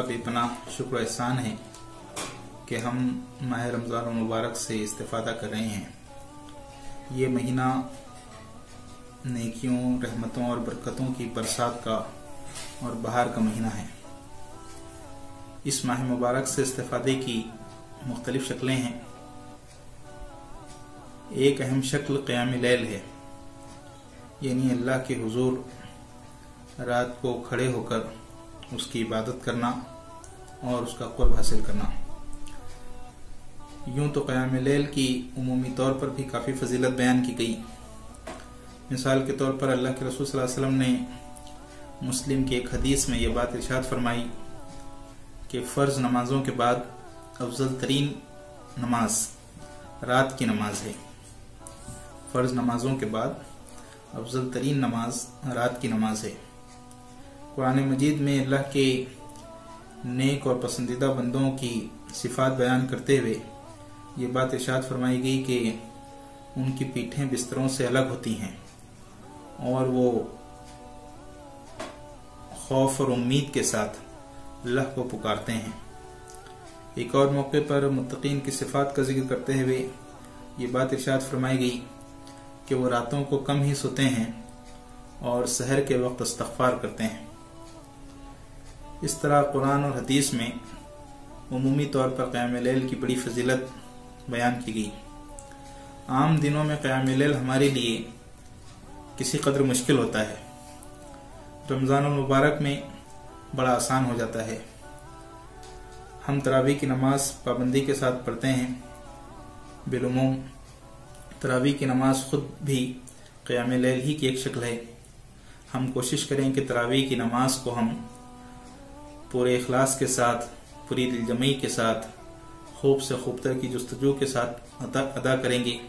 का बेपनाह शुक्र एहसान है कि हम माह रमज़ान मुबारक से इस्तिफ़ादा कर रहे हैं। ये महीना नेकियों, रहमतों और बरकतों की बरसात का और बहार का महीना है। इस माह मुबारक से इस्तिफ़ादे की मुख्तलिफ शक्लें हैं। एक अहम शक्ल क़याम लैल है, यानी अल्लाह के हुजूर रात को खड़े होकर उसकी इबादत करना और उसका क़ुर्ब हासिल करना। यूं तो क़याम लैल की उमूमी तौर पर भी काफ़ी फजीलत बयान की गई। मिसाल के तौर पर अल्लाह के रसूल सल्लल्लाहु अलैहि वसल्लम ने मुस्लिम की एक हदीस में यह बात इरशाद फरमाई कि फ़र्ज नमाजों के बाद अफजल तरीन नमाज रात की नमाज है। फ़र्ज नमाजों के बाद अफजल तरीन नमाज रात की नमाज है। कुरान मजीद में अल्लाह के नेक और पसंदीदा बंदों की सिफात बयान करते हुए ये बात इरशाद फरमाई गई कि उनकी पीठें बिस्तरों से अलग होती हैं और वो खौफ और उम्मीद के साथ अल्लाह को पुकारते हैं। एक और मौके पर मुत्तकीन की सिफात का जिक्र करते हुए ये बात इरशाद फरमाई गई कि वो रातों को कम ही सोते हैं और सहर के वक्त इस्तिग़फ़ार करते हैं। इस तरह कुरान और हदीस में उमूमी तौर पर क़याम लैल की बड़ी फजीलत बयान की गई। आम दिनों में क़याम लैल हमारे लिए किसी कदर मुश्किल होता है। रमज़ान मुबारक में बड़ा आसान हो जाता है। हम तरावी की नमाज पाबंदी के साथ पढ़ते हैं। बिलुमूम तरावी की नमाज खुद भी क़याम लैल ही की एक शक्ल है। हम कोशिश करें कि तरावी की नमाज को हम पूरे इखलास के साथ, पूरी दिलजमई के साथ, खूब से खूबतर की जुस्तजू के साथ अदा करेंगे।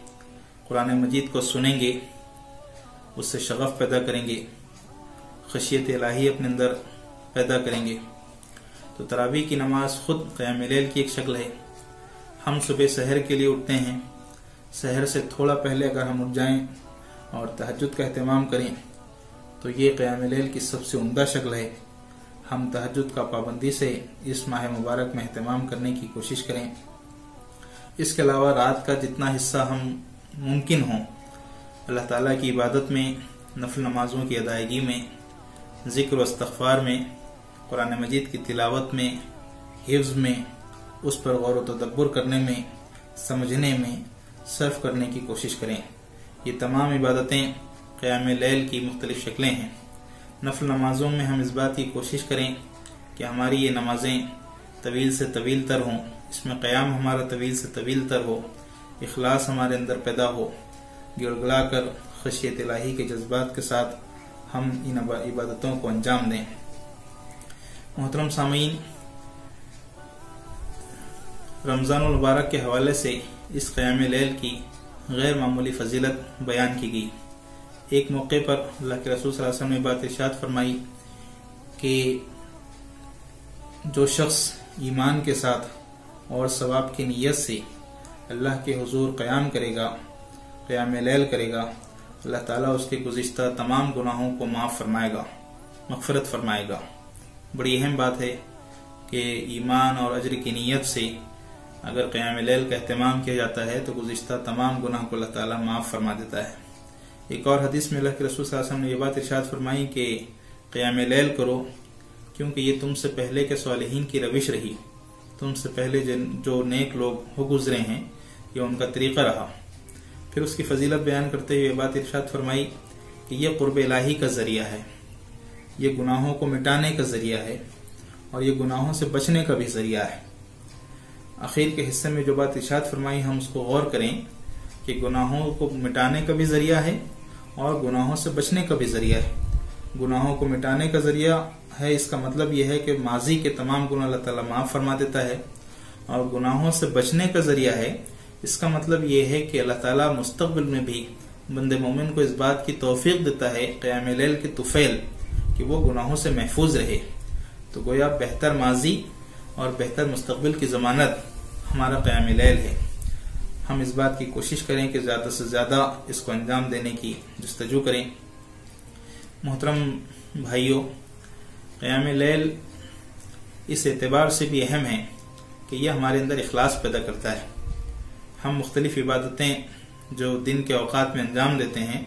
कुरान मजीद को सुनेंगे, उससे शगफ पैदा करेंगे, खशियत इलाही अपने अंदर पैदा करेंगे। तो तरावी की नमाज खुद क़याम लैल की एक शक्ल है। हम सुबह सहर के लिए उठते हैं। सहर से थोड़ा पहले अगर हम उठ जाएं और तहज्जुद का एहतमाम करें तो ये क़याम लैल की सबसे उम्दा शक्ल है। हम तहज्जुद का पाबंदी से इस माह मुबारक में एहतमाम करने की कोशिश करें। इसके अलावा रात का जितना हिस्सा हम मुमकिन हो अल्लाह ताला की इबादत में, नफल नमाजों की अदायगी में, ज़िक्र व इस्तिग़फ़ार में, कुरान मजीद की तिलावत में, हिफ्ज़ में, उस पर गौर व तदब्बुर करने में, समझने में सर्फ करने की कोशिश करें। ये तमाम इबादतें क़याम लैल की मुख्तलिफ शक्लें हैं। नफल नमाजों में हम इस बात की कोशिश करें कि हमारी ये नमाजें तवील से तवील तर हों, इसमें क़याम हमारा तवील से तवील तर हो, इखलास हमारे अंदर पैदा हो, गिड़गिड़ा कर खशियत इलाही के जज्बात के साथ हम इन इबादतों को अंजाम दें। मोहतरम सामीन, रमज़ान मुबारक के हवाले से इस क़याम लैल की गैर मामूली फजीलत बयान की गई। एक मौके पर अल्लाह के रसूल सल्लल्लाहु अलैहि वसल्लम ने बात इरशाद फरमाई कि जो शख्स ईमान के साथ और सवाब की नीयत से अल्लाह के हुजूर क़याम करेगा, क़याम लैल करेगा, अल्लाह ताला उसके गुज़िश्ता तमाम गुनाहों को माफ़ फरमाएगा, मग़फ़िरत फरमाएगा। बड़ी अहम बात है कि ईमान और अज्र की नीयत से अगर क़याम लैल का एहतमाम किया जाता है तो गुज़िश्ता तमाम गुनाह को अल्लाह ताला माफ़ फरमा देता है। एक और हदीस में अल्लाह के रसूल सल्लल्लाहु अलैहि वसल्लम ने यह बात इरशाद फरमाई कि क़याम लैल करो, क्योंकि ये तुमसे पहले के सालिहीन की रविश रही। तुमसे पहले जो नेक लोग हो गुजरे हैं ये उनका तरीक़ा रहा। फिर उसकी फजीलत बयान करते हुए बात इरशाद फरमाई कि यह क़ुर्ब इलाही का ज़रिया है, ये गुनाहों को मिटाने का ज़रिया है और ये गुनाहों से बचने का भी ज़रिया है। आखिर के हिस्से में जो बात इरशाद फरमाई हम उसको गौर करें कि गुनाहों को मिटाने का भी ज़रिया है और गुनाहों से बचने का भी ज़रिया है। गुनाहों को मिटाने का ज़रिया है, इसका मतलब यह है कि माजी के तमाम गुनाह अल्लाह ताला माफ़ फरमा देता है, और गुनाहों से बचने का ज़रिया है, इसका मतलब यह है कि अल्लाह ताला मुस्तक़बिल में भी बंदे मोमिन को इस बात की तौफीक देता है क़याम लैल के तुफ़ैल कि वो गुनाहों से महफूज रहे। तो गोया बेहतर माजी और बेहतर मुस्तक़बिल की ज़मानत हमारा क़याम लैल है। हम इस बात की कोशिश करें कि ज़्यादा से ज़्यादा इसको अंजाम देने की जस्तजू करें। मोहतरम भाइयों, क़याम लैल इस एतबार से भी अहम है कि यह हमारे अंदर इखलास पैदा करता है। हम मुख्तलिफ इबादतें जो दिन के औकात में अंजाम देते हैं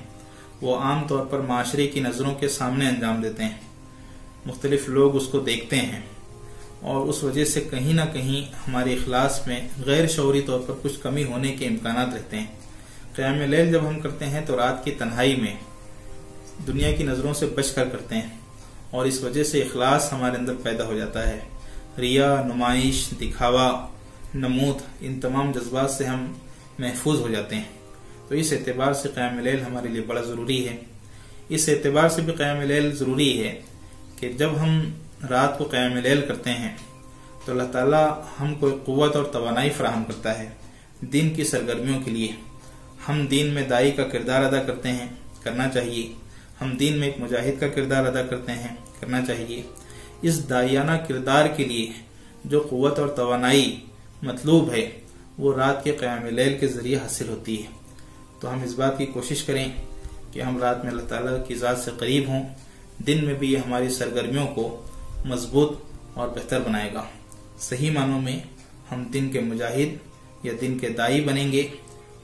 वो आम तौर पर माशरे की नज़रों के सामने अंजाम देते हैं। मुख्तलिफ लोग उसको देखते हैं और उस वजह से कहीं ना कहीं हमारे इखलास में गैर शऊरी तौर पर कुछ कमी होने के इम्कानात रहते हैं। क़याम लैल जब हम करते हैं तो रात की तन्हाई में दुनिया की नज़रों से बचकर करते हैं और इस वजह से इखलास हमारे अंदर पैदा हो जाता है। रिया, नुमाइश, दिखावा, नमूद, इन तमाम जज्बात से हम महफूज हो जाते हैं। तो इस एतबार से क़याम लैल हमारे लिए बड़ा ज़रूरी है। इस एतबार से भी क़याम लैल ज़रूरी है कि जब हम रात को क़याम लैल करते हैं तो अल्लाह ताला हमको क़ुव्वत और तवानाई फराहम करता है दिन की सरगर्मियों के लिए। हम दीन में दाई का किरदार अदा करते हैं, करना चाहिए। हम दीन में एक मुजाहिद का किरदार अदा करते हैं, करना चाहिए। इस दाइयाना किरदार के लिए जो क़ुव्वत और तवानाई मतलूब है वो रात के क़याम लैल के ज़रिए हासिल होती है। तो हम इस बात की कोशिश करें कि हम रात में अल्लाह ताला की ज़ात से करीब हों। दिन में भी ये हमारी सरगर्मियों को मजबूत और बेहतर बनाएगा। सही मानों में हम दिन के मुजाहिद या दिन के दाई बनेंगे,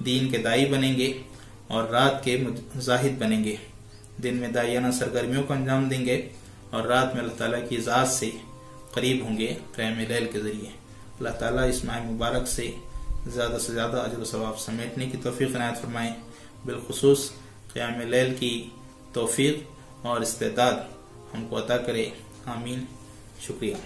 दीन के दाई बनेंगे और रात के मुजाहिद बनेंगे। दिन में दाइयाना सरगर्मियों को अंजाम देंगे और रात में अल्लाह ताला की ज़ात से करीब होंगे क़याम लैल के ज़रिए। अल्लाह ताला इस माह मुबारक से ज़्यादा अजर व सवाब समेटने की तौफीक इनायत फरमाएँ। बिलखुसूस क़याम लैल की तौफीक और इस्तेदाद हमको अता करे। आमीन। शुक्रिया।